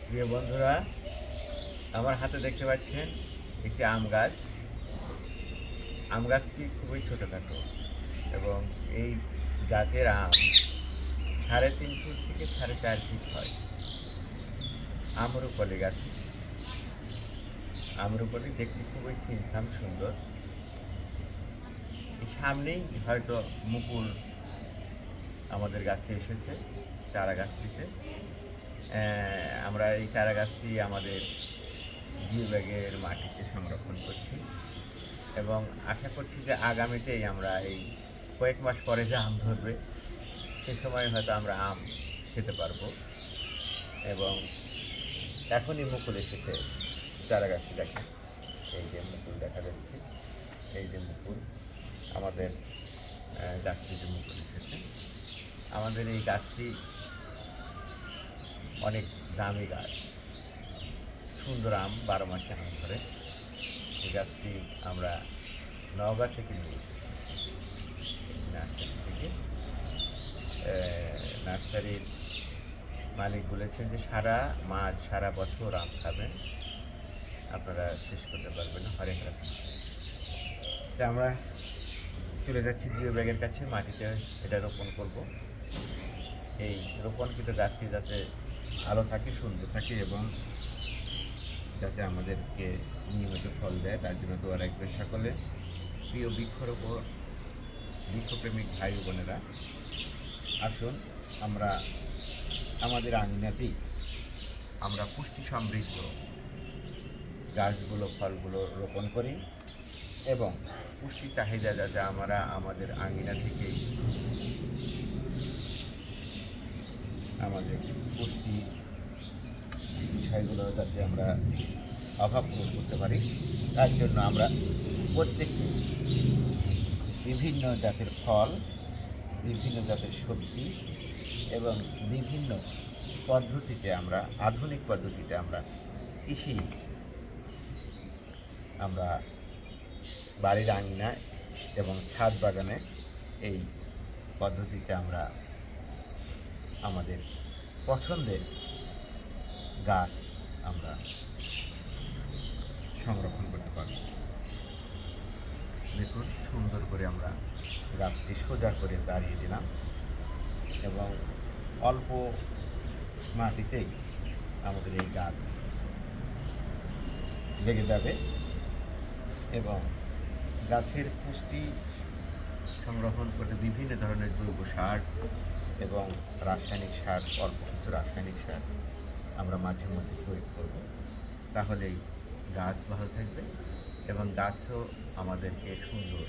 প্রিয় বন্ধুরা, আমার হাতে দেখতে পাচ্ছেন একটি আম গাছ। আম গাছটি খুবই ছোটোখাটো এবং এই জাতের আম 3.5 ফুট থেকে 4.5 ফিট হয়। আম্রপলি গাছ। আম্রপলি দেখতে খুবই ছিমছাম সুন্দর। এই সামনেই হয়তো মুকুল আমাদের গাছে এসেছে চারা গাছটিতে। আমরা এই চারা গাছটি আমাদের জিও ব্যাগের মাটিতে সংরক্ষণ করছি এবং আশা করছি যে আগামীতেই আমরা এই কয়েক মাস পরে যে আম ধরবে সে সময় হয়তো আমরা আম খেতে পারবো। এবং এখনই মুকুল এসেছে চারা গাছটি দেখেন, এই যে মুকুল দেখা যাচ্ছে, এই যে মুকুল আমাদের গাছটিতে মুকুল এসেছে। আমাদের এই গাছটি অনেক দামি গাছ, সুন্দর আম 12 মাসে আম ধরে। এই গাছটি আমরা নওগাঁ থেকে নিয়ে এসেছি, নার্সারি থেকে। নার্সারির মালিক বলেছেন যে সারা মাস সারা বছর আম খাবেন, আপনারা শেষ করতে পারবেন না, হরেক রকম। তা আমরা চলে যাচ্ছি জিও ব্যাগের কাছে, মাটিতে এটা রোপণ করব। এই রোপণকৃত গাছটি যাতে ভালো থাকে, সুন্দর থাকে এবং যাতে আমাদেরকে নিয়মিত ফল দেয়, তার জন্য দোয়া রাখবেন সকলে। প্রিয় বৃক্ষপ্রেমিক ভাই বোনেরা, আসুন আমরা আমাদের আঙিনাতেই আমরা পুষ্টি সমৃদ্ধ গাছগুলো, ফলগুলো রোপণ করি এবং পুষ্টি চাহিদা যাতে আমরা আমাদের আঙিনা থেকেই আমাদের পুষ্টি বিষয়গুলো যাতে আমরা অভাব পূরণ করতে পারি, তার জন্য আমরা প্রত্যেককে বিভিন্ন জাতের ফল, বিভিন্ন জাতের সবজি এবং বিভিন্ন পদ্ধতিতে আমরা, আধুনিক পদ্ধতিতে আমরা কৃষি, আমরা বাড়ির আঙিনায় এবং ছাদ বাগানে এই পদ্ধতিতে আমরা আমাদের পছন্দের গাছ আমরা সংরক্ষণ করতে পারব। দেখুন, সুন্দর করে আমরা গাছটি সোজা করে দাঁড়িয়ে দিলাম এবং অল্প মাটিতেই আমাদের এই গাছ লেগে যাবে এবং গাছের পুষ্টি সংরক্ষণ করতে বিভিন্ন ধরনের জৈব সার এবং রাসায়নিক সার, অল্প কিছু রাসায়নিক সার আমরা মাঝে মধ্যে প্রয়োগ করব। তাহলেই গাছ ভালো থাকবে এবং গাছও আমাদেরকে সুন্দর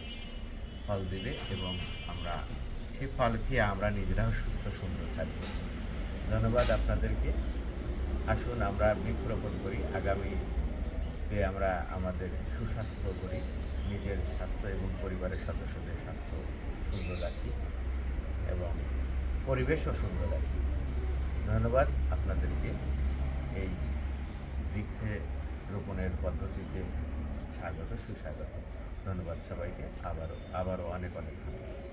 ফল দেবে এবং আমরা সেই ফল খেয়ে আমরা নিজেরাও সুস্থ সুন্দর থাকব। ধন্যবাদ আপনাদেরকে। আসুন আমরা বৃক্ষরোপণ করি, আগামীতে আমরা আমাদের সুস্বাস্থ্য করি, নিজের স্বাস্থ্য এবং পরিবারের সদস্যদের স্বাস্থ্য সুন্দর রাখি এবং পরিবেশও সুন্দর রাখি। ধন্যবাদ আপনাদেরকে এই বৃক্ষে রোপণের পদ্ধতিতে সুস্বাগত। ধন্যবাদ সবাইকে, আবারও অনেক অনেক ধন্যবাদ।